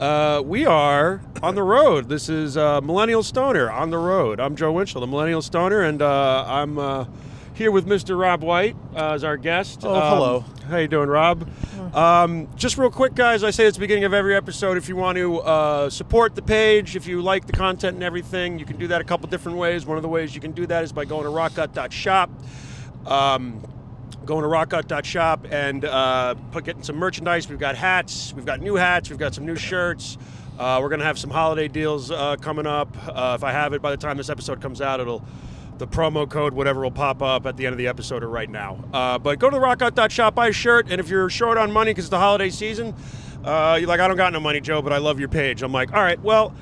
We are on the road. This is Millennial Stoner on the road. I'm Joe Winchell, the Millennial Stoner, and I'm here with Mr. Rob White as our guest. Oh, hello. How you doing, Rob? Just real quick, guys, I say at the beginning of every episode, if you want to support the page, if you like the content and everything, you can do that a couple different ways. One of the ways you can do that is by going to Rotgut.shop. Going to Rotgut.shop and getting some merchandise. We've got hats. We've got new hats. We've got some new shirts. We're going to have some holiday deals coming up. If I have it by the time this episode comes out, the promo code, whatever, will pop up at the end of the episode or right now. But go to the Rotgut.shop, buy a shirt, and if you're short on money because it's the holiday season, you're like, I don't got no money, Joe, but I love your page. I'm like, all right, well,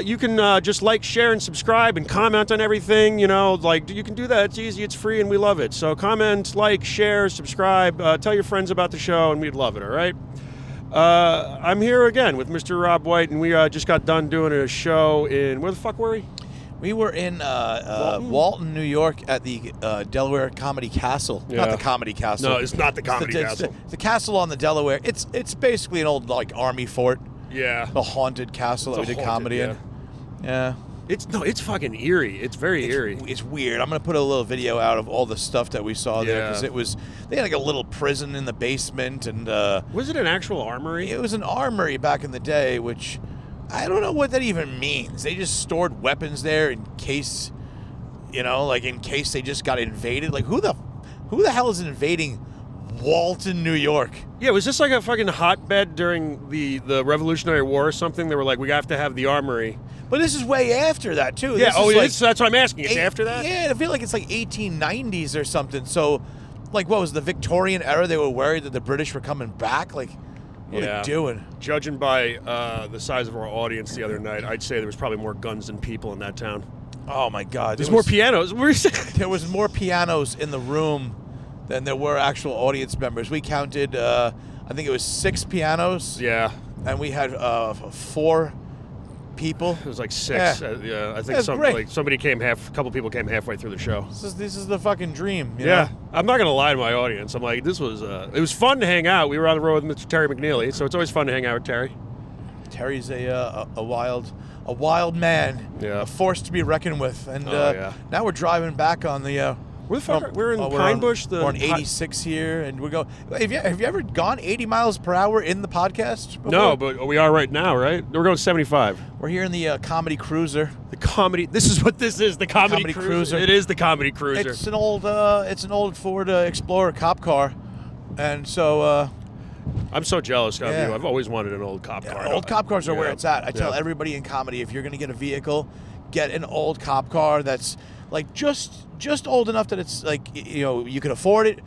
you can just like, share, and subscribe, and comment on everything. You know, like, you can do that. It's easy, it's free, and we love it. So comment, like, share, subscribe, tell your friends about the show, and we'd love it, all right? I'm here again with Mr. Rob White, and we just got done doing a show in, where the fuck were we? We were in Walton, New York, at the Delaware Comedy Castle. Yeah. Not the Comedy Castle. No, it's not the Comedy Castle. It's the castle on the Delaware. It's basically an old army fort. Yeah. The haunted castle that we did comedy in. Yeah. It's fucking eerie. It's very eerie. It's weird. I'm gonna put a little video out of all the stuff that we saw there because they had like a little prison in the basement and. Was it an actual armory? It was an armory back in the day, which I don't know what that even means. They just stored weapons there in case, in case they just got invaded. Like who the hell is invading Walton, New York? Yeah, was this like a fucking hotbed during the Revolutionary War or something? They were like, we have to have the armory. But this is way after that, too. Yeah, that's what I'm asking. It's after that? Yeah, I feel like it's like 1890s or something. So, what was the Victorian era? They were worried that the British were coming back? What are they doing? Judging by the size of our audience the other night, I'd say there was probably more guns than people in that town. Oh, my God. There's more pianos. There was more pianos in the room than there were actual audience members. We counted, I think it was 6 pianos. Yeah. And we had 4 people. It was like 6. Yeah, I think a couple people came halfway through the show. This is the fucking dream. You know? know? I'm not gonna lie to my audience. I'm like, it was fun to hang out. We were on the road with Mr. Terry McNeely, so it's always fun to hang out with Terry. Terry's a wild man. Yeah. A force to be reckoned with. And now we're driving back on the. Where the fuck? We're in Pine Bush. We're on 86 here, and we're going. Have you ever gone 80 miles per hour in the podcast before? No, but we are right now, right? We're going 75. We're here in the Comedy Cruiser. This is what this is. The Comedy Cruiser. It is the Comedy Cruiser. It's an old Ford Explorer cop car, and so. I'm so jealous of you. I've always wanted an old cop car. Old cop cars are where it's at. I tell everybody in comedy, if you're going to get a vehicle, get an old cop car that's like just old enough that it's like, you can afford it,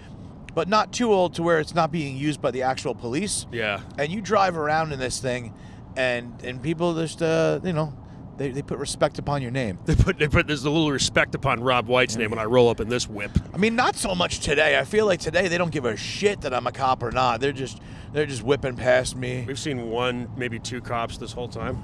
but not too old to where it's not being used by the actual police. Yeah. And you drive around in this thing, and people just they put respect upon your name. They put there's a little respect upon Rob White's name when I roll up in this whip. I mean, not so much today. I feel like today they don't give a shit that I'm a cop or not. They're just whipping past me. We've seen 1, maybe 2 cops this whole time.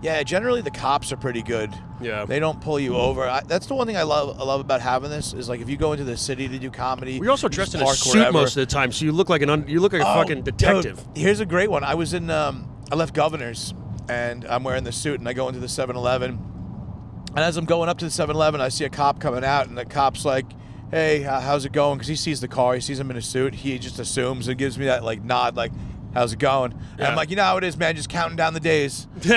Yeah, generally the cops are pretty good. Yeah. They don't pull you over. That's the one thing I love about having this is like if you go into the city to do comedy. We're also dressed in a suit most of the time, so you look like a fucking detective. Dude, here's a great one. I was in I left Governor's and I'm wearing the suit and I go into the 7-Eleven. And as I'm going up to the 7-Eleven, I see a cop coming out and the cop's like, "Hey, how's it going?" Because he sees the car, he sees him in a suit. He just assumes and gives me that nod like, "How's it going?" And I'm like, "You know how it is, man, just counting down the days." and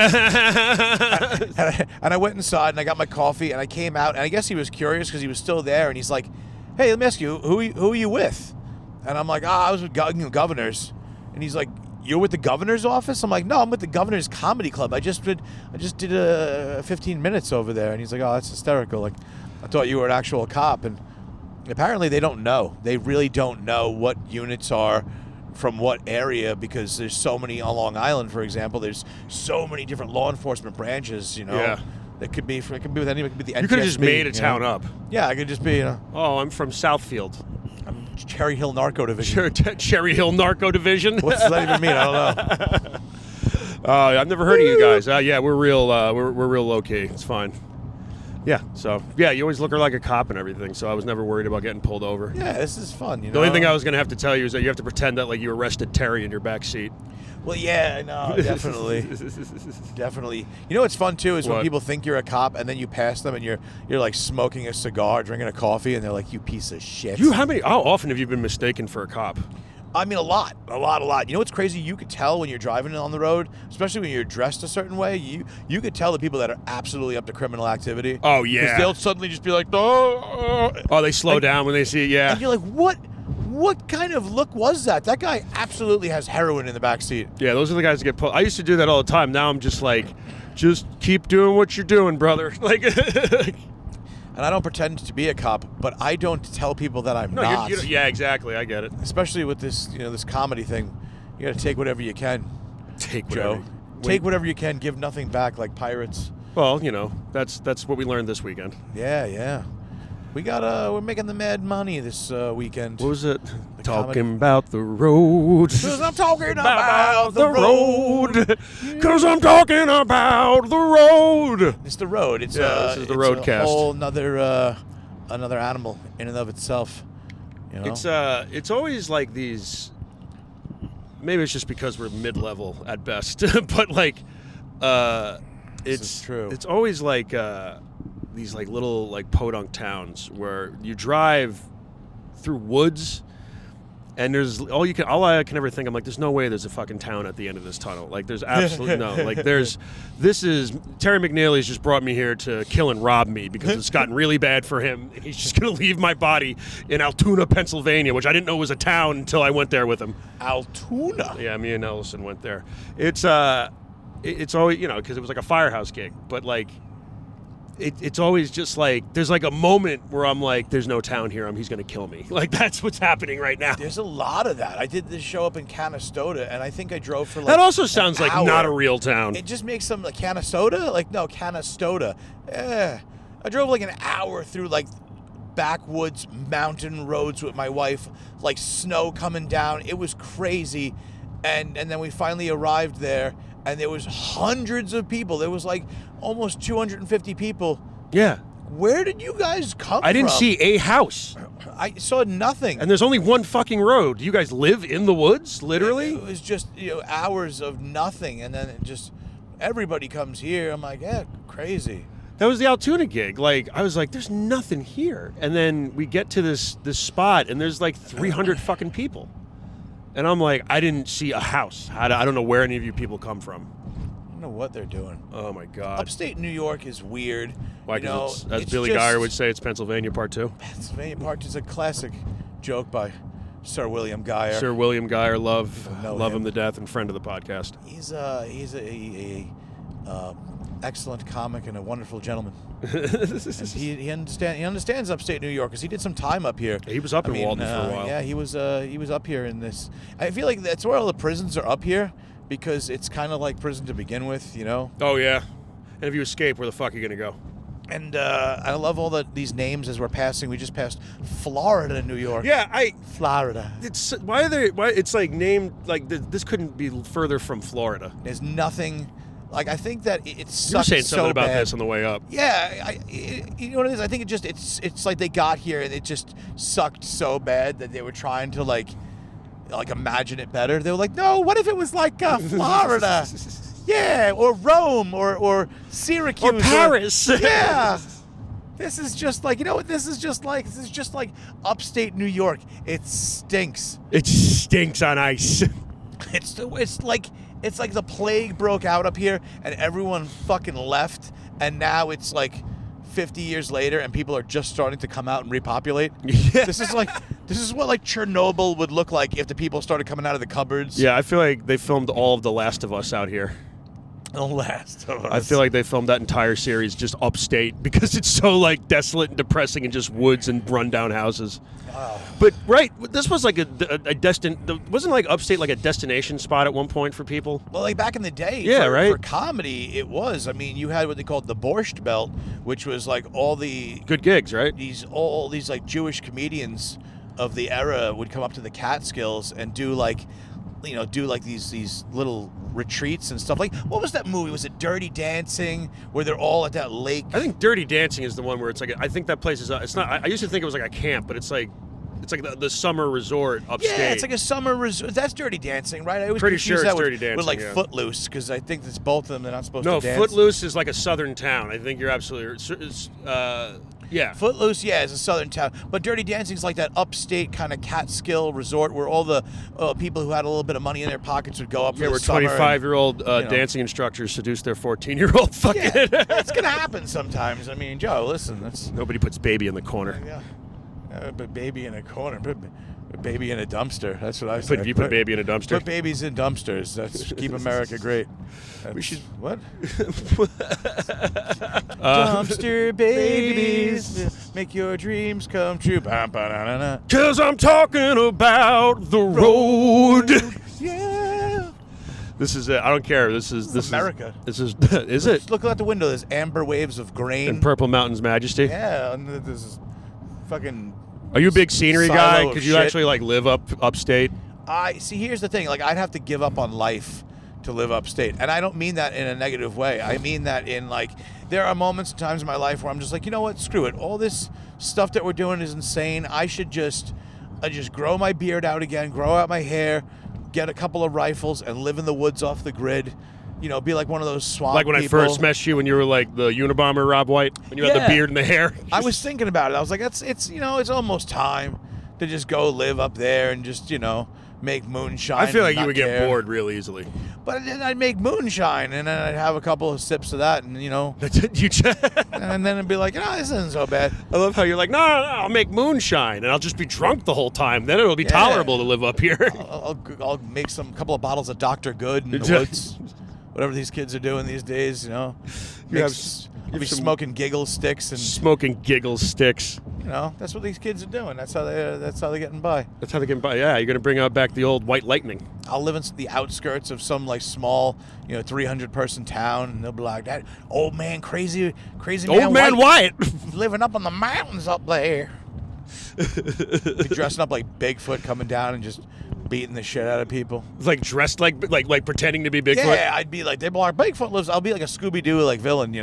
I went inside and I got my coffee and I came out and I guess he was curious because he was still there and he's like, "Hey, let me ask you, who are you with?" And I'm like, I was with Governors. And he's like, "You're with the Governor's office?" I'm like, "No, I'm with the Governor's Comedy Club. I just did 15 minutes over there." And he's like, "Oh, that's hysterical. Like, I thought you were an actual cop." And apparently they don't know. They really don't know what units are from what area because there's so many on Long Island, for example. There's so many different law enforcement branches, Yeah. It could be with anyone. It could be the NTSB. You could have just made a town up. Yeah, I could just be, Oh, I'm from Southfield. I'm Cherry Hill Narco Division. Cherry Hill Narco Division? What's that even mean? I don't know. I've never heard of you guys. Yeah, we're real low key. It's fine. Yeah, so, yeah, you always look like a cop and everything, so I was never worried about getting pulled over. Yeah, this is fun, The only thing I was going to have to tell you is that you have to pretend that, like, you arrested Terry in your back seat. Well, yeah, no, definitely. Definitely. You know what's fun, too, is when What? people think you're a cop and then you pass them and you're like smoking a cigar, drinking a coffee, and they're like, you piece of shit. How often have you been mistaken for a cop? I mean, a lot. You know what's crazy? You could tell when you're driving on the road, especially when you're dressed a certain way, you could tell the people that are absolutely up to criminal activity. Oh, yeah. Because they'll suddenly just be like, oh. Oh, they slow down when they see it, yeah. And you're like, what kind of look was that? That guy absolutely has heroin in the backseat. Yeah, those are the guys that get pulled. I used to do that all the time. Now I'm just like, just keep doing what you're doing, brother. Like, and I don't pretend to be a cop, but I don't tell people that I'm not. Yeah, exactly. I get it. Especially with this, this comedy thing. You got to take whatever you can. Take Joe. Take whatever you can. Give nothing back like pirates. Well, that's what we learned this weekend. Yeah. We're making the mad money this weekend. What was it? Talking about the road. 'Cause I'm talking about the road. Because I'm talking about the road. It's the road. It's this is the it's Roadcast. a whole another animal in and of itself. It's always like these. Maybe it's just because we're mid-level at best, but like, is true. It's always like these like little like podunk towns where you drive through woods. And there's all I can ever think. I'm like, there's no way there's a fucking town at the end of this tunnel. Like, there's absolutely no. Like, Terry McNeely's just brought me here to kill and rob me because it's gotten really bad for him. He's just gonna leave my body in Altoona, Pennsylvania, which I didn't know was a town until I went there with him. Altoona. Yeah, me and Ellison went there. It's always because it was like a firehouse gig, but like. It's always just like there's like a moment where I'm like, there's no town here. He's gonna kill me. Like that's what's happening right now. There's a lot of that. I did this show up in Canastota, and I think I drove for like that also sounds like hour. not a real town. It just makes some like Canastota, like no Canastota. I drove like an hour through like backwoods mountain roads with my wife, like snow coming down. It was crazy, and then we finally arrived there. And there was hundreds of people. There was like almost 250 people. Yeah. Where did you guys come from? I didn't see a house. I saw nothing. And there's only one fucking road. Do you guys live in the woods, literally? It was just hours of nothing. And then it just everybody comes here. I'm like, yeah, crazy. That was the Altoona gig. Like, I was like, there's nothing here. And then we get to this spot, and there's like 300 fucking people. And I'm like, I didn't see a house. I don't know where any of you people come from. I don't know what they're doing. Oh, my God. Upstate New York is weird. Why? Because as Billy Geyer would say, it's Pennsylvania Part 2. Pennsylvania Part 2 is a classic joke by Sir William Geyer. Sir William Geyer, love him to death, and friend of the podcast. He's a excellent comic and a wonderful gentleman. And he understands upstate New York because he did some time up here. He was up in Walton for a while. Yeah, he was up here in this. I feel like that's where all the prisons are up here because it's kind of like prison to begin with, Oh yeah, and if you escape, where the fuck are you gonna go? And I love all these names as we're passing. We just passed Florida, New York. Yeah, Florida. It's why it's like named like this couldn't be further from Florida. There's nothing. Like, I think that it sucks. You were saying something about bad. this on the way up. Yeah, you know what it is? I think it's like they got here and it just sucked so bad that they were trying to like imagine it better. They were like, no, what if it was like Florida? Yeah, or Rome, or Syracuse, or Paris. Yeah. This is just like, this is just like upstate New York. It stinks. It stinks on ice. It's like the plague broke out up here and everyone fucking left, and now it's like 50 years later and people are just starting to come out and repopulate. Yeah. This is what like Chernobyl would look like if the people started coming out of the cupboards. Yeah, I feel like they filmed all of The Last of Us out here. The Last of Us. I feel like they filmed that entire series just upstate because it's so like desolate and depressing and just woods and rundown houses. Wow. But this was like wasn't like upstate like a destination spot at one point for people? Well, like back in the day, right? For comedy, it was. I mean, you had what they called the Borscht Belt, which was like all the good gigs, right? All these like Jewish comedians of the era would come up to the Catskills and do like these little retreats and stuff. Like, what was that movie? Was it Dirty Dancing, where they're all at that lake? I think Dirty Dancing is the one where it's like, I think that place is, it's not, I used to think it was like a camp, but it's like It's like the summer resort upstate. Yeah, it's like a summer resort. That's Dirty Dancing, right? I always Pretty confuse sure that it's Dirty with Dancing, like yeah. Footloose, because I think it's both of them. They're not supposed to No, dance. Footloose is like a southern town. I think you're absolutely. Yeah. Footloose, yeah, is a southern town. But Dirty Dancing is like that upstate kind of Catskill resort where all the people who had a little bit of money in their pockets would go up for Yeah, the where summer. 25-year-old dancing instructors seduce their 14-year-old fucking. Yeah, it's going to happen sometimes. I mean, Joe, listen, that's... Nobody puts baby in the corner. Yeah. But baby in a corner. Put baby in a dumpster. That's what I say. You put baby in a dumpster. Put babies in dumpsters. That's keep America great. We should. What? Dumpster babies, make your dreams come true. Cause I'm talking about the road. Yeah. This is it. I don't care. This is America. Is it? Look out the window. There's amber waves of grain. In Purple Mountain's Majesty. Yeah, and this is fucking. Are you a big scenery silo guy? of Could you shit. actually like live upstate? I see. Here's the thing. Like, I'd have to give up on life to live upstate, and I don't mean that in a negative way. I mean that in like, there are moments and times in my life where I'm just like, you know what? Screw it. All this stuff that we're doing is insane. I should just grow my beard out again, grow out my hair, get a couple of rifles, and live in the woods off the grid. You know, be like one of those swamp Like when people. I first met you, when you were like the Unabomber Rob White, when you had the Yeah. beard and the hair. I was thinking about it. I was like, it's almost time to just go live up there and just, make moonshine. I feel like and you not would get care. bored real easily. But then I'd make moonshine, and then I'd have a couple of sips of that, and That's it. You just. and then it'd be like, this isn't so bad. I love how you're like, no, I'll make moonshine, and I'll just be drunk the whole time. Then it'll be Yeah. tolerable to live up here. I'll make couple of bottles of Dr. Good in the Yeah. woods. Whatever these kids are doing these days, You Make have I'll be some- smoking giggle sticks, and Smoking giggle sticks. that's what these kids are doing. That's how they're getting by. That's how they get by. Yeah, you're gonna bring back the old White Lightning. I'll live in the outskirts of some like small, 300-person town, and they'll be like, "That old man, crazy man, Old man White. living up on the mountains up there." Be dressing up like Bigfoot, coming down and just beating the shit out of people. Like dressed like pretending to be Bigfoot. Yeah, I'd be like, they'd be like, Bigfoot lives. I'll be like a Scooby-Doo like villain,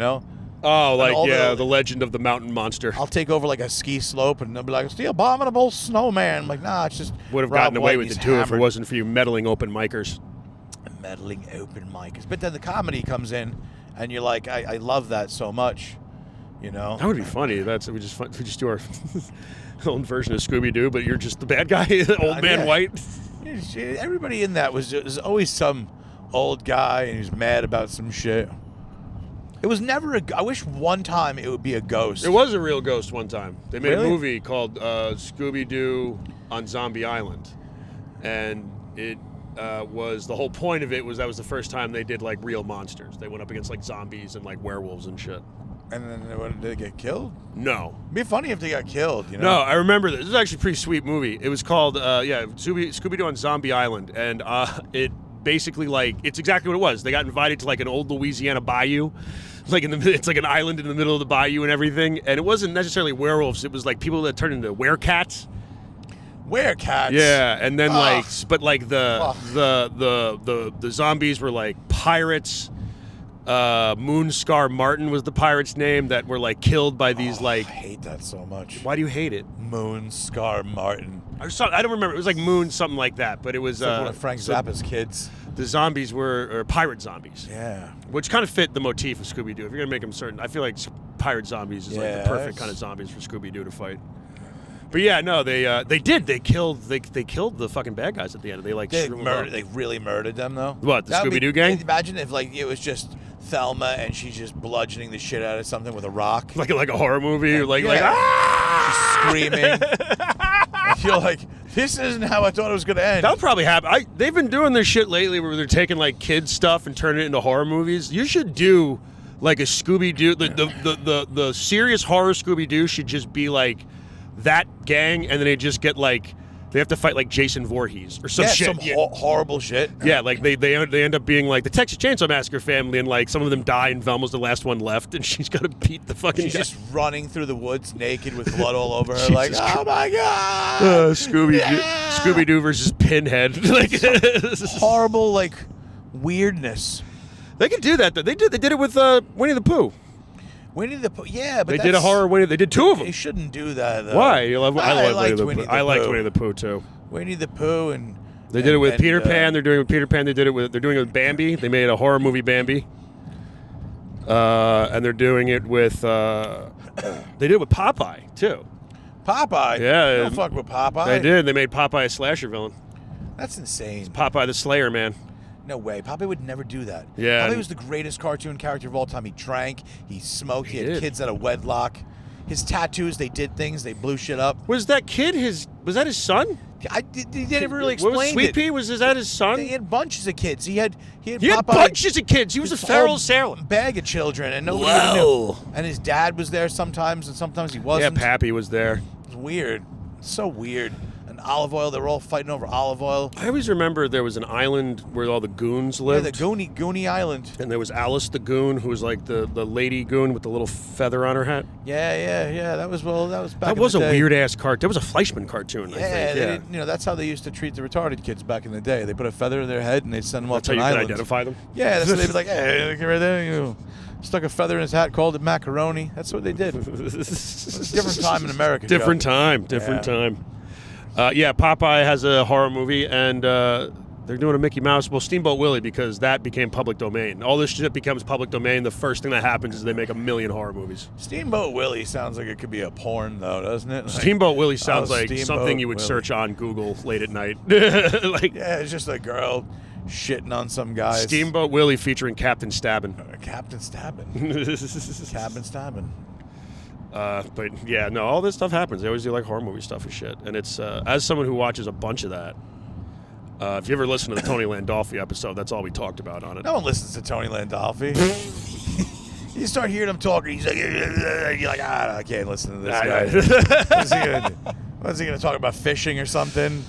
Oh, like all yeah, the- the legend of the mountain monster. I'll take over like a ski slope, and they'll be like, "It's the abominable snowman." I'm like, nah, it's just Would have Rob gotten away White, with he's it too if it hammered. wasn't for you meddling open micers. Meddling open micers. But then the comedy comes in, and you're like, I love that so much, That would be funny. We just do our own version of Scooby Doo, but you're just the bad guy, Old Man yeah. White. Everybody in that was always some old guy, and he was mad about some shit. It was never I wish one time it would be a ghost. It was a real ghost one time. They made Really? a movie called Scooby Doo on Zombie Island, and it was the whole point of it was that was the first time they did like real monsters. They went up against like zombies and like werewolves and shit. And then did they get killed? No. It'd be funny if they got killed, No, I remember this. This is actually a pretty sweet movie. It was called, Scooby Doo on Zombie Island, and it basically it's exactly what it was. They got invited to like an old Louisiana bayou, it's like an island in the middle of the bayou and everything. And it wasn't necessarily werewolves. It was like people that turned into werecats. Werecats. Yeah, and then Ugh. the zombies were like pirates. Moonscar Martin was the pirate's name that were like killed by these I hate that so much. Why do you hate it? Moonscar Martin. I don't remember. It was like Moon something like that, but it was It's like one of Frank Zappa's kids. The zombies were pirate zombies, Yeah. which kind of fit the motif of Scooby Doo. If you're gonna make them certain, I feel like pirate zombies is like Yeah, the perfect kind of zombies for Scooby Doo to fight. But yeah, no, they did. They killed the fucking bad guys at the end. They like They shrew 'em murdered. up. They really murdered them, though. What, the That would be- Scooby-Doo gang? Imagine if like it was just Thelma and she's just bludgeoning the shit out of something with a rock. like a horror movie, like Yeah. ah! She's screaming. And you're like, this isn't how I thought it was going to end. That'll probably happen. They've been doing this shit lately where they're taking like kids stuff and turning it into horror movies. You should do like a Scooby Doo. The serious horror Scooby Doo should just be like that gang, and then they just get like they have to fight like Jason Voorhees or some shit. Some horrible shit. Yeah, like they end up being like the Texas Chainsaw Massacre family, and like some of them die, and Velma's the last one left, and she's got to beat the fucking She's guy. just running through the woods naked with blood all over her, Jesus like, Christ. oh my god, Scooby Doo versus Pinhead. Like horrible weirdness. they could do that though. They did it with Winnie the Pooh. Winnie the Pooh. Yeah, but They did a horror Winnie. They did 2 of them. They shouldn't do that, though. Why? I liked Winnie the Pooh. I liked Winnie the Pooh too. Winnie the Pooh and they did it with Peter Pan. They're doing it with Peter Pan. They're doing it with Bambi. They made a horror movie Bambi. And they're doing it with they did it with Popeye too. Popeye. Yeah, Don't fuck with Popeye. They did. They made Popeye a slasher villain. That's insane. Popeye the Slayer, man. No way. Popeye would never do that. Yeah. Popeye was the greatest cartoon character of all time. He drank. He smoked. He had did. kids out of wedlock. His tattoos, they did things. They blew shit up. Was that kid was that his son? He didn't really explain What was Sweet it. Pea? Is that his son? He had bunches of kids. He had Popeye, bunches of kids. He was a his feral whole sailor. bag of children, and nobody even knew. And his dad was there sometimes, and sometimes he wasn't. Yeah, Pappy was there. It was weird. So weird. And olive oil. They were all fighting over olive oil. I always remember there was an island where all the goons lived. Yeah, the Goonie Island. And there was Alice the Goon, who was like the lady goon with the little feather on her hat. Yeah. That was back. That was in the a day. weird ass cartoon. That was a Fleischman cartoon. I think. Yeah. That's how they used to treat the retarded kids back in the day. They put a feather in their head and they'd send them off That's to how an you could island. identify them. Yeah, that's what they'd be like. Hey, look right there. You stuck a feather in his hat, called it macaroni. That's what they did. It was a different time in America. Different Joe. time. Popeye has a horror movie, and they're doing a Mickey Mouse. Well, Steamboat Willie, because that became public domain. All this shit becomes public domain. The first thing that happens is they make 1 million horror movies. Steamboat Willie sounds like it could be a porn, though, doesn't it? Like, Steamboat Willie sounds like Steamboat something you would Willie. search on Google late at night. Like Yeah, it's just a girl shitting on some guys. Steamboat Willie featuring Captain Stabbin'. Captain Stabbin'. Captain Stabbin'. But yeah, no, all this stuff happens. They always do like horror movie stuff and shit. And it's as someone who watches a bunch of that. If you ever listen to the Tony Landolfi episode, that's all we talked about on it. No one listens to Tony Landolfi. You start hearing him talking, he's like, you're like, I can't listen to this guy. What's he gonna talk about, fishing or something?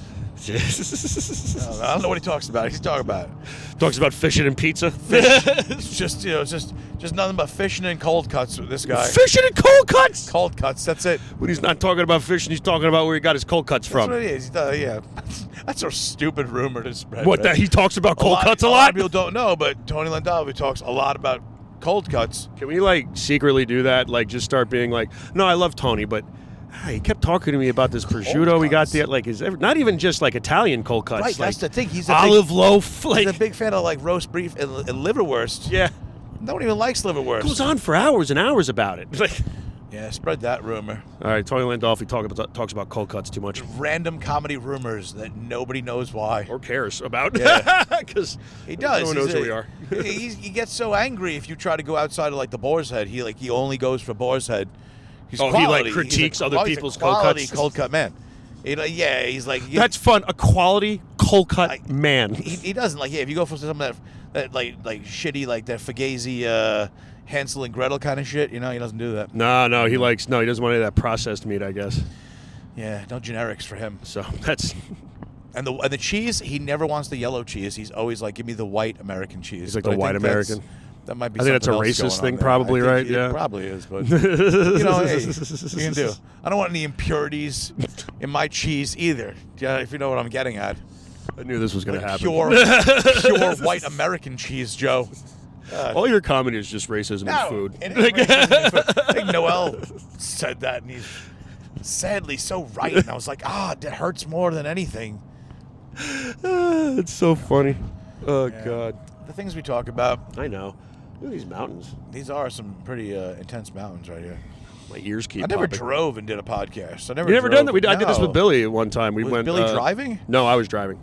I don't know what he talks about. He's talking about Talks about fishing and pizza. it's just just nothing but fishing and cold cuts with this guy. Fishing and cold cuts. Cold cuts. That's it. When he's not talking about fishing, he's talking about where he got his cold cuts That's from. what it is. Yeah, that's a stupid rumor to spread. What? right? That he talks about cold cuts a A lot lot. of people don't know, but Tony Landolfi talks a lot about cold cuts. Can we like secretly do that? Like just start being like, no, I love Tony, but he kept talking to me about this prosciutto we got cuts. there. Like, not even just like Italian cold cuts. Right, like that's the thing. He's a olive big, loaf. Like, he's a big fan of like roast beef and liverwurst. yeah, No one even likes liverwurst. goes on for hours and hours about it. Like, Yeah, spread that rumor. all right, Tony Landolfi talks about cold cuts too much Random comedy rumors that nobody knows why. or cares about. Yeah. Because He does. No one knows who we are. He gets so angry if you try to go outside of like the Boar's Head. He only goes for Boar's Head. He's He quality. like He's critiques a- other he's a people's cold quality cuts. cold cut man. He's like That's fun. A quality cold cut I- man. he doesn't like. Yeah, if you go for some of that like shitty like that Fugazi Hansel and Gretel kind of shit, he doesn't do that. No, he doesn't want any of that processed meat, I guess. Yeah, no generics for him. So that's And the cheese, he never wants the yellow cheese. He's always like, give me the white American cheese. He's like But the I white think that's- American. That might be. I think that's a something else racist going on thing, there. probably, I think right? It Yeah. probably is, but hey, you can do. I don't want any impurities in my cheese either. Yeah, if you know what I'm getting at. I knew this was going to Like happen. pure white American cheese, Joe. All your comedy is just racism and food. It is racism and food. I think Noel said that, and he's sadly so right. And I was like, that hurts more than anything. It's so funny. Oh, Yeah. God. The things we talk about, I know. Look at these mountains. these are some pretty intense mountains right here. My ears keep I never popping. drove and did a podcast. You never done that? I did this No. with Billy at one time. We Was went. Billy driving? No, I was driving.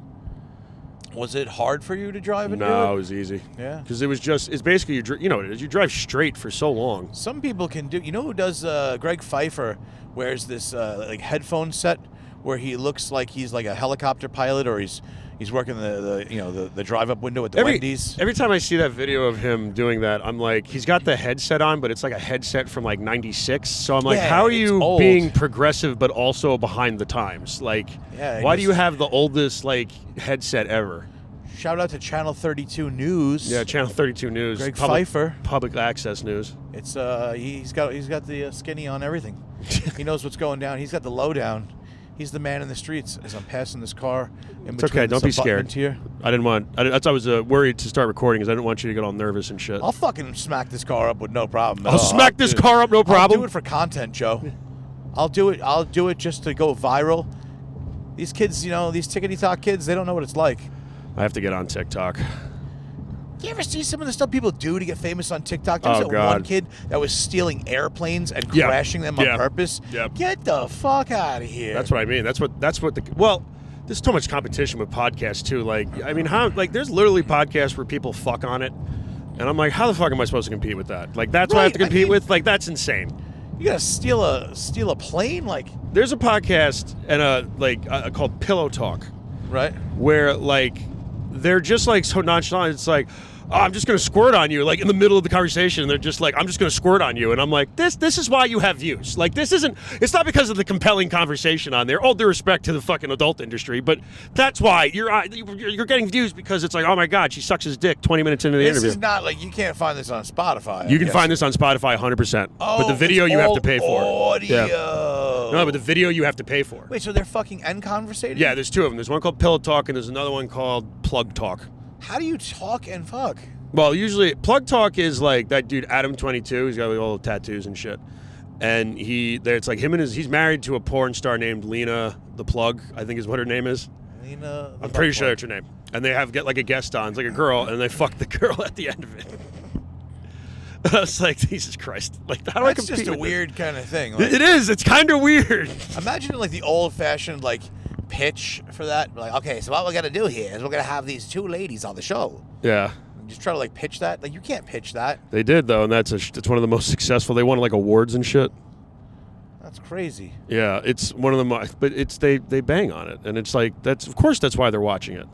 Was it hard for you to drive and No, do it it? was easy. Yeah. Because it's basically, you know what it is. You drive straight for so long. Some people can do. You know who does? Greg Pfeiffer wears this like headphone set where he looks like he's like a helicopter pilot, or he's working the drive up window at the Wendy's. Every time I see that video of him doing that, I'm like, he's got the headset on, but it's like a headset from like '96. So I'm like, Yeah, how are it's you old. being progressive but also behind the times? Like, Yeah, why do you just- have the oldest like headset ever? Shout out to Channel 32 News. Yeah, Channel 32 News. Greg Pfeiffer. Public access news. It's he's got the skinny on everything. He knows what's going down. He's got the lowdown. He's the man in the streets. As I'm passing this car in It's between okay. Don't be scared. here. I didn't want. That's why I was worried to start recording because I didn't want you to get all nervous and shit. I'll fucking smack this car up with no problem. I'll smack this car up, no problem. I'll do it for content, Joe. I'll do it just to go viral. These kids, these tickety talk kids, they don't know what it's like. I have to get on TikTok. You ever see some of the stuff people do to get famous on TikTok? There was that God. one kid that was stealing airplanes and crashing them on purpose. Yep. Get the fuck out of here. That's what I mean. That's what well, there's so much competition with podcasts too. Like, I mean, there's literally podcasts where people fuck on it. And I'm like, how the fuck am I supposed to compete with that? Like, that's what I have to compete with? Like, that's insane. You gotta steal a plane? Like, there's a podcast and called Pillow Talk. Right. Where, like, they're just, like, so nonchalant. It's like, oh, I'm just going to squirt on you, like, in the middle of the conversation. They're just like, I'm just going to squirt on you. And I'm like, this is why you have views. Like, it's not because of the compelling conversation on there. All due respect to the fucking adult industry, but that's why you're getting views because it's like, oh my God, she sucks his dick 20 minutes into the interview. This is not like, you can't find this on Spotify. You can find this on Spotify 100%. Oh, but the video you have to pay for. Audio. Yeah. No, but the video you have to pay for. Wait, so they're fucking end conversating? Yeah, there's two of them. There's one called Pillow Talk and there's another one called Plug Talk. How do you talk and fuck? Well, usually Plug Talk is like that dude Adam22. He's got like all the tattoos and shit, and it's like him and he's married to a porn star named Lena the Plug, I think is what her name is. Lena. I'm pretty sure that's her name. And they get like a guest on. It's like a girl, and they fuck the girl at the end of it. I was like, Jesus Christ! Like, how do I compete? That's just a with weird kind of thing. It is. It's kind of weird. Imagine like the old-fashioned like pitch for that. Like, okay, so what we're gonna do here is we're gonna have these two ladies on the show. Yeah. Just try to like pitch that. Like, you can't pitch that. They did though, and that's one of the most successful. They won like awards and shit. That's crazy. Yeah, it's one of the most, but they bang on it, and it's like that's why they're watching it.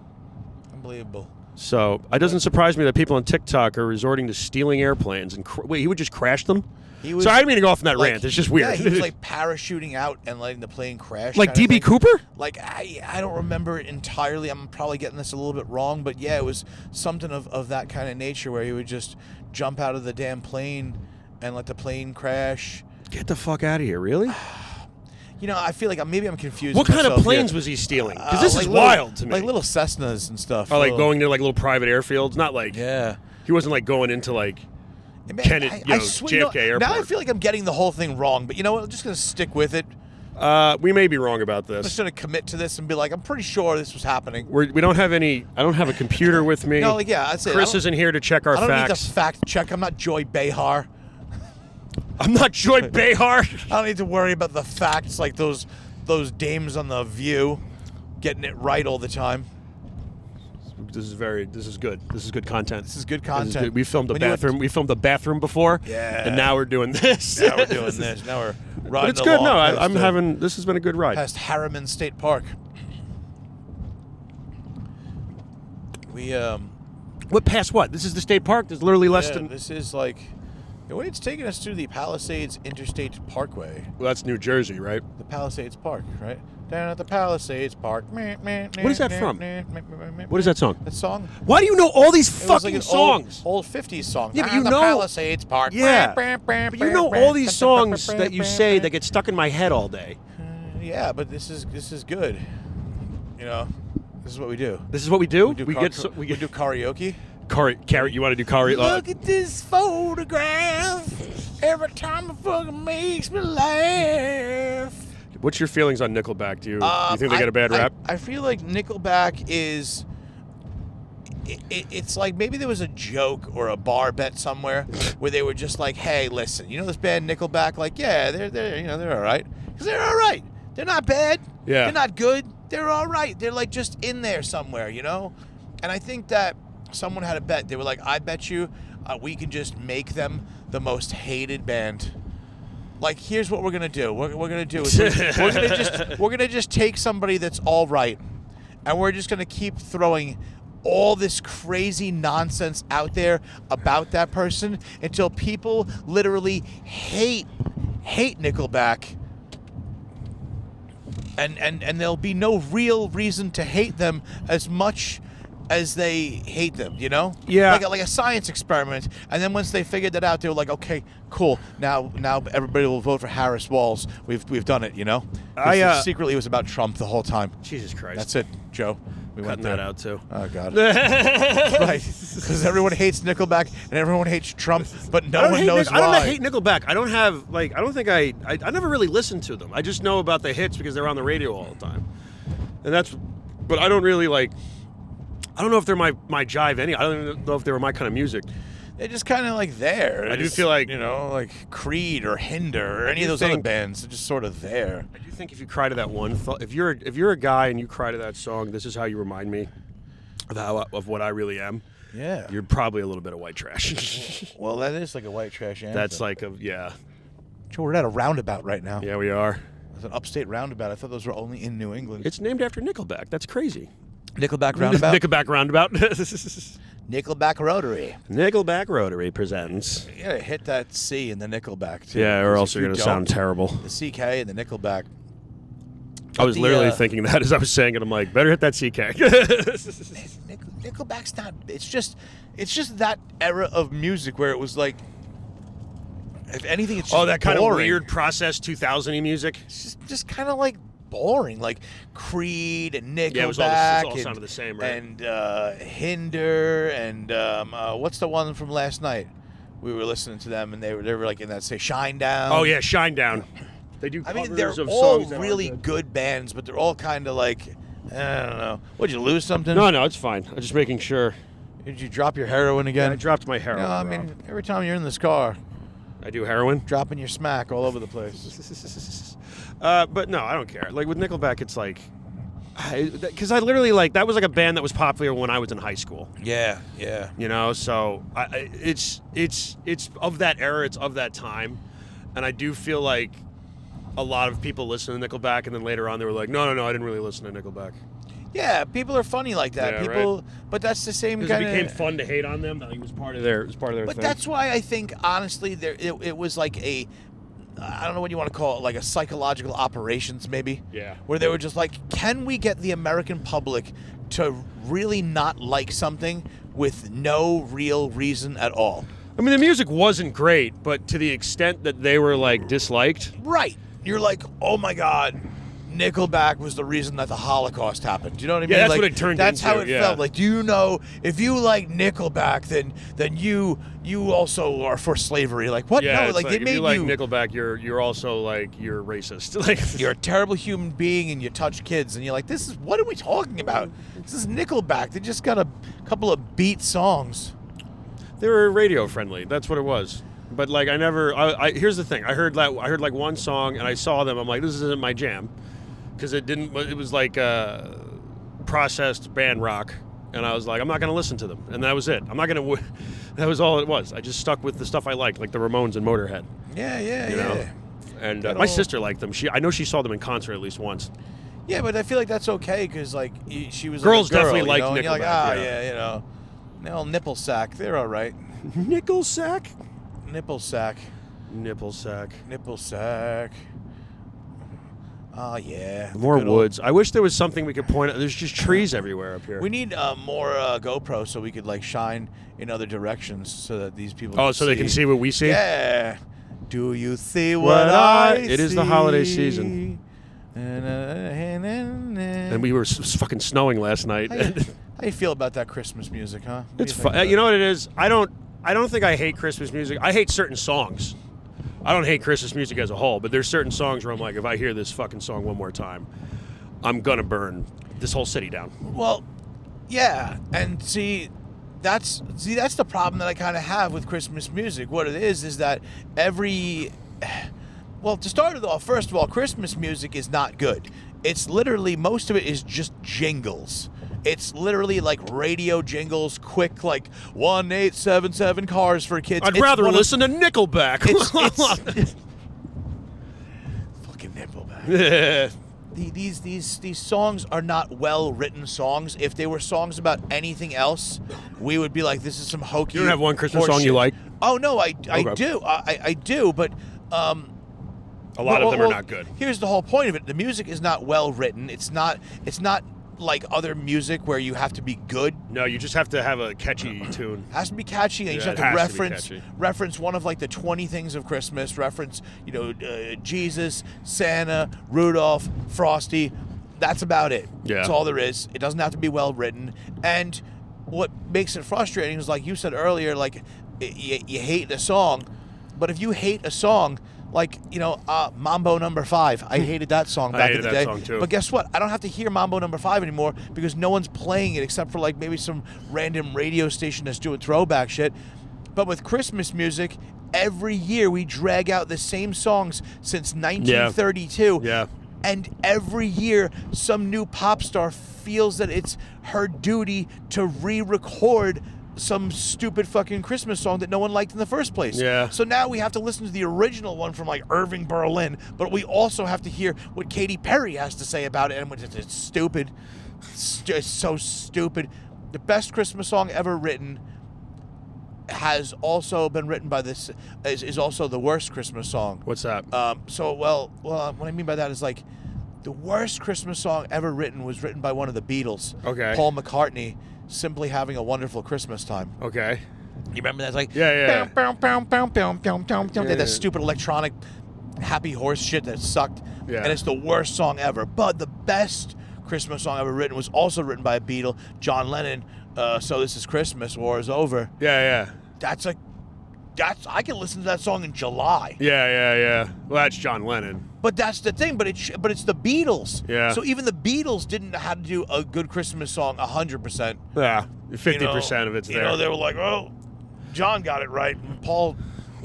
Unbelievable. So it doesn't surprise me that people on TikTok are resorting to stealing airplanes and wait, he would just crash them. Sorry, I didn't mean to go off on that rant. It's just weird. Yeah, he was like parachuting out and letting the plane crash. Like DB Cooper? Like, I don't remember it entirely. I'm probably getting this a little bit wrong, but yeah, it was something of that kind of nature where he would just jump out of the damn plane and let the plane crash. Get the fuck out of here, really? I feel like maybe I'm confused. What kind of planes was he stealing? Because this is wild to me. Like little Cessnas and stuff. Or like going to like little private airfields? Not like... Yeah. He wasn't like going into like... JFK Airport. Now I feel like I'm getting the whole thing wrong, but you know what? I'm just going to stick with it. We may be wrong about this. I'm just going to commit to this and be like, I'm pretty sure this was happening. We don't have any... I don't have a computer with me. No, like, yeah, that's it. Chris isn't here to check our facts. I don't need to fact check. I'm not Joy Behar. I'm not Joy Behar. I don't need to worry about the facts like those dames on The View getting it right all the time. This is good. This is good content. This is good content. We filmed We filmed the bathroom before. Yeah. And now we're doing this. Now we're doing this. Now we're riding But it's good. along No, this has been a good ride. Past Harriman State Park. What past what? This is the state park? There's literally less than... This is like... It's taking us through the Palisades Interstate Parkway. Well, that's New Jersey, right? The Palisades Park, right? Down at the Palisades Park. What is that from? What is that song? That song? Why do you know all these fucking like songs? Old 50s song. Yeah, but Down you the know... Palisades Park. Yeah. But you know all these songs that you say that get stuck in my head all day. Yeah, but this is good. This is what we do. This is what we do? We do karaoke. Carrot, you want to do karaoke? Look at this photograph. Every time it fucking makes me laugh. What's your feelings on Nickelback? Do you think they get a bad rap? I feel like Nickelback is... It's like maybe there was a joke or a bar bet somewhere where they were just like, hey, listen, this band Nickelback? Like, yeah, they're all right. Because they're all right. They're not bad. Yeah. They're not good. They're all right. They're like just in there somewhere, And I think that someone had a bet. They were like, I bet you we can just make them the most hated band. Like, here's what we're gonna do. We're gonna do is we're gonna just take somebody that's all right, and we're just gonna keep throwing all this crazy nonsense out there about that person until people literally hate Nickelback. And there'll be no real reason to hate them as much as they hate them, Yeah. Like a science experiment. And then once they figured that out, they were like, okay, cool. Now everybody will vote for Harris Walls. We've done it, Secretly, it was about Trump the whole time. Jesus Christ. That's it, Joe. We Cutting that out too. Oh God. Right. Because everyone hates Nickelback and everyone hates Trump, but no one knows why. I don't hate Nickelback. I don't have like. I don't think I never really listened to them. I just know about the hits because they're on the radio all the time, and that's. But I don't really like. I don't know if they're my jive. I don't even know if they were my kind of music. They're just kind of like there. I do feel like like Creed or Hinder or any of those other bands. They're just sort of there. I do think if you cry to that one, if you're a guy and you cry to that song, this is how you remind me of what I really am. Yeah, you're probably a little bit of white trash. Well, that is like a white trash anthem. That's like yeah. Joe, we're at a roundabout right now. Yeah, we are. It's an upstate roundabout. I thought those were only in New England. It's named after Nickelback. That's crazy. Nickelback roundabout. Nickelback roundabout. Nickelback Rotary. Nickelback Rotary presents. You gotta hit that C in the Nickelback too. Yeah, or else you're gonna sound terrible. The CK and the Nickelback. I was literally thinking that as I was saying it. I'm like, better hit that CK. Nickelback's not. It's just that era of music where it was like, if anything, it's just that kind boring. of weird process 2000-y music. It's just kind of like boring, like Creed and Nickelback. Yeah, it all sounded the same, right? And Hinder and what's the one from last night? We were listening to them and they were like in that Shine Down. Oh yeah, Shine Down. They do. I mean, covers they're of all songs that really good bands, but they're all kind of like, I don't know. Would you lose something? No, it's fine. I'm just making sure. Did you drop your heroin again? Yeah, I dropped my heroin. I mean, every time you're in this car, I do heroin. dropping your smack all over the place. But no, I don't care. Like with Nickelback, it's like, because I literally like that was like a band that was popular when I was in high school. Yeah. So it's of that era. It's of that time, and I do feel like a lot of people listen to Nickelback, and then later on they were like, no, I didn't really listen to Nickelback. Yeah, people are funny like that. Yeah, people, right. But that's the same Because kind it became fun to hate on them. It was part of their. But thing. that's why I think, honestly, it was like I don't know what you want to call it, like a psychological operations, maybe. Yeah. Where they were just like, can we get the American public to really not like something with no real reason at all? I mean, the music wasn't great, but to the extent that they were like disliked. Right. You're like, oh my God, Nickelback was the reason that the Holocaust happened. Do you know what I mean? Yeah, that's like, what it turned that's into. That's how it felt. Like, do you know, if you like Nickelback, then you also are for slavery. Like, what? Yeah, no, like, they if made you like Nickelback, you're also like, you're racist. Like, you're a terrible human being and you touch kids and you're like, what are we talking about? This is Nickelback. They just got a couple of beat songs. They were radio friendly. That's what it was. But like, here's the thing. I heard like one song and I saw them. I'm like, this isn't my jam. Because it was like processed band rock, and I was like, I'm not gonna listen to them, and that was it. That was all it was. I just stuck with the stuff I liked, like the Ramones and Motorhead. Yeah. And my sister liked them. I know she saw them in concert at least once. Yeah, but I feel like that's okay because like she was girls like a girl, definitely liked Nickelback. And you're like, no nipple sack, they're all right. Nickel sack. Nipple sack. Nipple sack. Nipple sack. Oh, yeah. More woods. I wish there was something we could point at. There's just trees everywhere up here. We need more GoPro so we could, like, shine in other directions so that these people can so they can see what we see? Yeah. Do you see what I see? It is the holiday season. And we were fucking snowing last night. How you feel about that Christmas music, huh? It's fun. You know what it is? I don't think I hate Christmas music. I hate certain songs. I don't hate Christmas music as a whole, but there's certain songs where I'm like, if I hear this fucking song one more time, I'm gonna burn this whole city down. Well, yeah, and that's the problem that I kind of have with Christmas music. What it is that to start it off, first of all, Christmas music is not good. It's literally, most of it is just jingles. It's literally like radio jingles, quick, like 1877 cars for kids. I'd rather listen to Nickelback. It's fucking Nickelback. Yeah. These songs are not well-written songs. If they were songs about anything else, we would be like, this is some hokey. You don't have one Christmas song you like? Oh, no, I do. I do, but... a lot of them are not good. Here's the whole point of it. The music is not well-written. It's not like other music where you have to be good. No, you just have to have a catchy tune. It has to be catchy, and you just Yeah, have it to has to be catchy. reference one of like the 20 things of Christmas. Reference, Jesus, Santa, Rudolph, Frosty. That's about it. Yeah. That's all there is. It doesn't have to be well written. And what makes it frustrating is, like you said earlier, like you hate the song, but if you hate a song, like, Mambo Number 5. I hated that song back in the day. Song too. But guess what? I don't have to hear Mambo Number 5 anymore because no one's playing it except for like maybe some random radio station that's doing throwback shit. But with Christmas music, every year we drag out the same songs since 1932. Yeah. And every year some new pop star feels that it's her duty to re-record some stupid fucking Christmas song that no one liked in the first place. Yeah. So now we have to listen to the original one from like Irving Berlin, but we also have to hear what Katy Perry has to say about it, and it's stupid. It's so stupid. The best Christmas song ever written has also been written by this, is also the worst Christmas song. What's that? What I mean by that is like the worst Christmas song ever written was written by one of the Beatles. Okay. Paul McCartney. Simply Having a Wonderful Christmas Time. Okay. You remember that? It's like, Yeah. that stupid electronic happy horse shit that sucked. Yeah. And it's the worst song ever. But the best Christmas song ever written was also written by a Beatle, John Lennon. So This Is Christmas, War Is Over. Yeah. I can listen to that song in July. Yeah. Well, that's John Lennon. But that's the thing. But it's the Beatles. Yeah. So even the Beatles didn't know how to do a good Christmas song 100%. Yeah. 50% of it's there. They were like, oh, John got it right, and Paul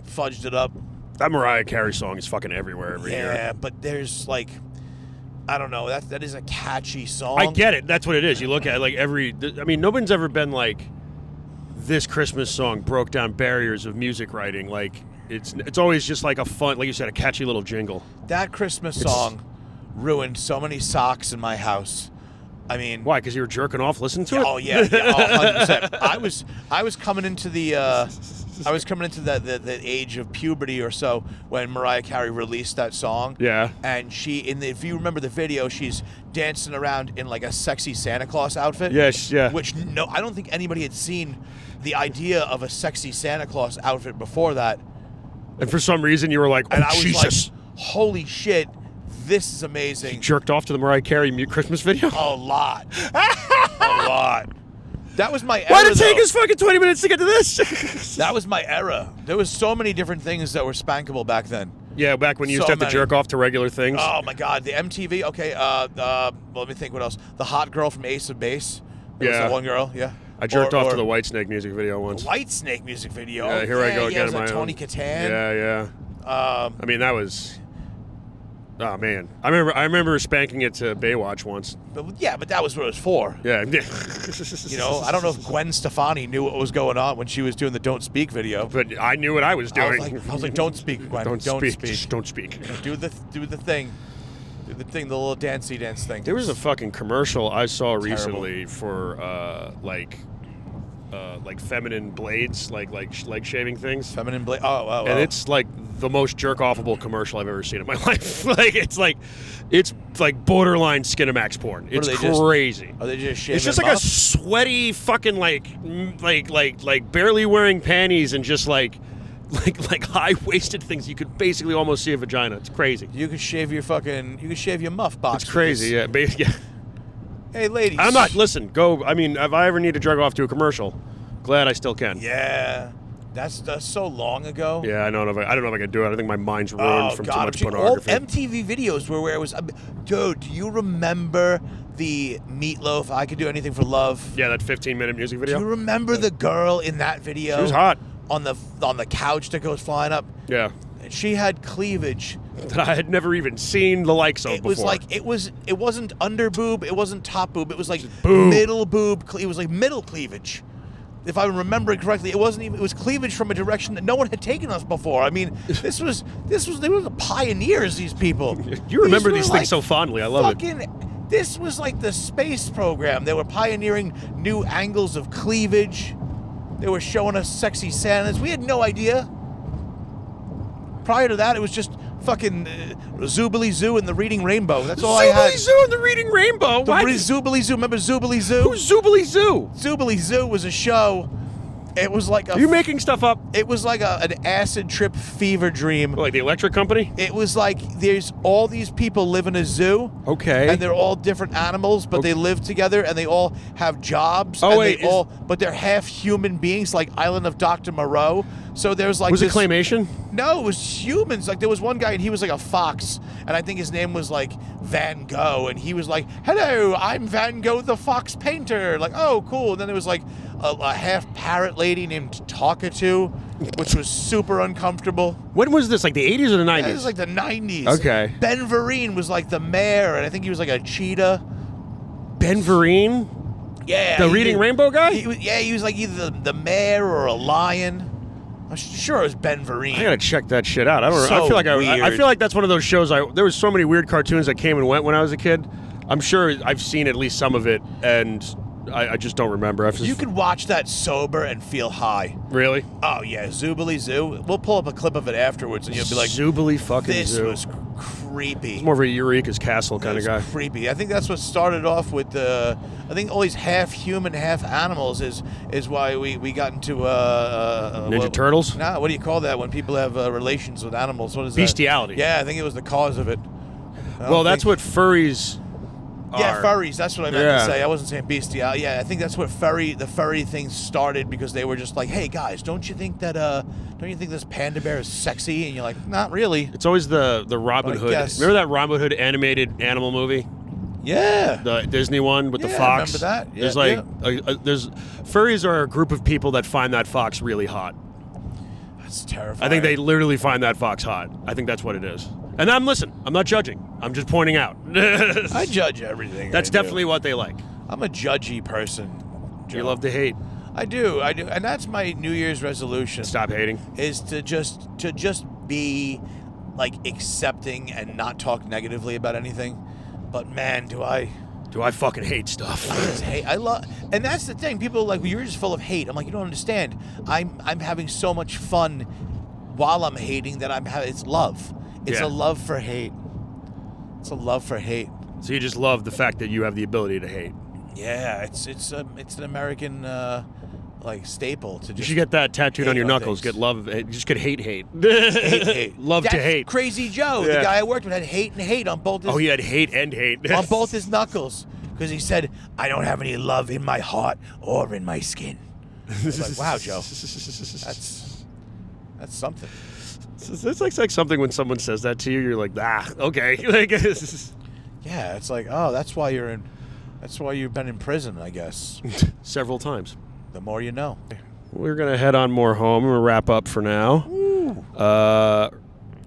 fudged it up. That Mariah Carey song is fucking everywhere every year. Yeah, but there's like, I don't know. That is a catchy song. I get it. That's what it is. You look at like no one's ever been like, this Christmas song broke down barriers of music writing. Like it's always just like a fun, like you said, a catchy little jingle. That Christmas song ruined so many socks in my house. I mean, why? Because you were jerking off listening to it? Oh yeah, 100%. I was coming into the age of puberty or so when Mariah Carey released that song. Yeah. And if you remember the video, she's dancing around in like a sexy Santa Claus outfit. Yes, yeah. Which I don't think anybody had seen the idea of a sexy Santa Claus outfit before that. And for some reason you were like, oh, and I was Jesus. like, holy shit, this is amazing. You jerked off to the Mariah Carey Christmas video? A lot. A lot. That was my era. Why did it take us fucking 20 minutes to get to this? That was my era. There was so many different things that were spankable back then. Yeah, back when you used to have to jerk off to regular things. Oh my God, the MTV. Okay, let me think. What else? The hot girl from Ace of Base. There was that one girl. Yeah. I jerked off to the Whitesnake music video once. Whitesnake music video. Yeah, here I go again. Yeah, like Tony Catan. Yeah. I mean, that was. Oh man, I remember spanking it to Baywatch once. But that was what it was for. Yeah. I don't know if Gwen Stefani knew what was going on when she was doing the "Don't Speak" video. But I knew what I was doing. I was like, "Don't speak, Gwen. Don't speak. Just don't speak. Do the thing. Do the thing. The little dancey dance thing." There was a fucking commercial I saw recently for like feminine blades, like shaving things. Feminine blade. Oh. And it's like the most jerk-offable commercial I've ever seen in my life. It's like borderline Skinamax porn. It's crazy. Are they just shaving? It's just like a sweaty fucking like barely wearing panties and just like high-waisted things. You could basically almost see a vagina. It's crazy. You could shave your muff box. It's crazy. Yeah. Hey, ladies. I'm not. Listen. Go. I mean, if I ever need to jerk off to a commercial, glad I still can. Yeah. That's so long ago. Yeah, I don't know if I can do it. I think my mind's ruined from too much pornography. All MTV videos were where it was. Dude, do you remember the Meatloaf "I Could Do Anything for Love"? Yeah, that 15-minute music video. Do you remember the girl in that video? She was hot. On the couch that goes flying up. Yeah. And she had cleavage that I had never even seen the likes of before. It was like it wasn't under boob, it wasn't top boob, it was like boob. Middle boob. It was like middle cleavage. If I remember it correctly, it was cleavage from a direction that no one had taken us before. I mean, they were the pioneers, these people. You remember these things so fondly. I love it. This was like the space program. They were pioneering new angles of cleavage. They were showing us sexy Santas. We had no idea. Prior to that, it was just fucking Zoobly Zoo and the Reading Rainbow. That's all I had. Zoobly Zoo and the Reading Rainbow. Zoobly Zoo. Remember Zoobly Zoo? Who's Zoobly Zoo? Zoobly Zoo was a show. It was like Are you making stuff up? It was like an acid trip fever dream. Like the electric company? It was like there's all these people live in a zoo. Okay. And they're all different animals, but they live together and they all have jobs. Oh, and wait, but they're half human beings, like Island of Dr. Moreau. So there's like Was it claymation? No, it was humans. Like there was one guy and he was like a fox, and I think his name was like Van Gogh, and he was like, "Hello, I'm Van Gogh the fox painter." Like, oh, cool. And then there was like a half parrot lady named Talkatoo, which was super uncomfortable. When was this? Like the 80s or the 90s? Yeah, it was like the 90s. Okay. Ben Vereen was like the mayor, and I think he was like a cheetah. Ben Vereen? Yeah. The Reading Rainbow guy? He was like either the mayor or a lion. I'm sure it was Ben Vereen. I gotta check that shit out. I don't. So I feel like weird. I feel like that's one of those shows. There was so many weird cartoons that came and went when I was a kid. I'm sure I've seen at least some of it, and I just don't remember. You could watch that sober and feel high. Really? Oh yeah, Zoobly Zoo. We'll pull up a clip of it afterwards, and you'll be like, Zoobly fucking "This Zoo." was creepy." He's more of a Eureka's Castle kind of guy. Creepy. I think that's what started off with I think all these half human, half animals is why we got into Ninja Turtles? No, what do you call that when people have relations with animals? What is Bestiality. that? Yeah, I think it was the cause of it. Well, that's what furries. Yeah, are. furries. That's what I meant to say. I wasn't saying bestiality. Yeah, I think that's what the furry thing started because they were just like, "Hey guys, don't you think this panda bear is sexy?" And you're like, "Not really." It's always the Robin Hood. guess- Remember that Robin Hood animated animal movie? Yeah. The Disney one with the Yeah, I fox. remember that. Yeah, There's there's furries are a group of people that find that fox really hot. That's terrifying. I think they literally find that fox hot. I think that's what it is. And I'm not judging. I'm just pointing out. I judge everything. That's definitely what they like. I'm a judgy person. Joe. You love to hate. I do, and that's my New Year's resolution. Stop hating. Is to just be like accepting and not talk negatively about anything. But man, do I fucking hate stuff. I just hate. And that's the thing. People are like, well, you're just full of hate. I'm like, you don't understand. I'm having so much fun while I'm hating that it's love. It's a love for hate. It's a love for hate. So you just love the fact that you have the ability to hate. Yeah, it's an American like staple to just. You should get that tattooed on your knuckles. Things. Get love. Just get hate. Hate. Love to hate. Crazy Joe, the guy I worked with, had hate and hate on both. He had hate and hate on both his knuckles because he said, "I don't have any love in my heart or in my skin." I was like, "Wow, Joe, that's something." It's like something when someone says that to you, you're like, okay. Yeah, it's like, oh, that's why you've been in prison, I guess. Several times. The more you know. We're gonna head on more home. We're gonna wrap up for now.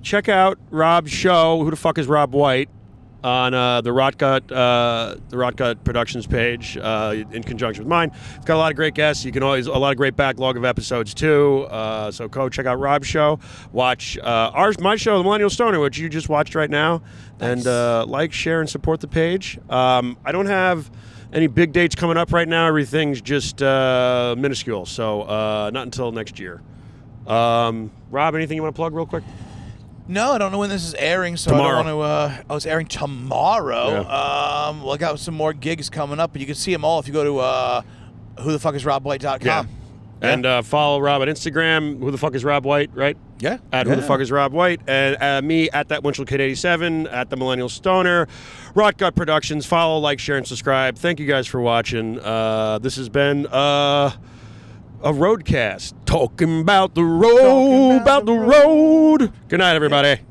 Check out Rob's show. Who the fuck is Rob White? On the Rotgut Productions page in conjunction with mine. It's got a lot of great guests. You can always a lot of great backlog of episodes too. So go check out Rob's show. Watch my show, The Millennial Stoner, which you just watched right now, nice. And like, share, and support the page. I don't have any big dates coming up right now. Everything's just minuscule. So not until next year. Rob, anything you want to plug real quick? No, I don't know when this is airing, so tomorrow. I don't want to. It's airing tomorrow. Yeah. Well, I got some more gigs coming up, but you can see them all if you go to whothefuckisrobwhite.com. Yeah. And follow Rob on Instagram. Who the fuck is Rob White? Right? Yeah. Who the fuck is Rob White? And me at that Winchell Kid 87 at the Millennial Stoner. Rotgut Productions. Follow, like, share, and subscribe. Thank you guys for watching. This has been a roadcast. Talking about the road, about the road. Good night, everybody.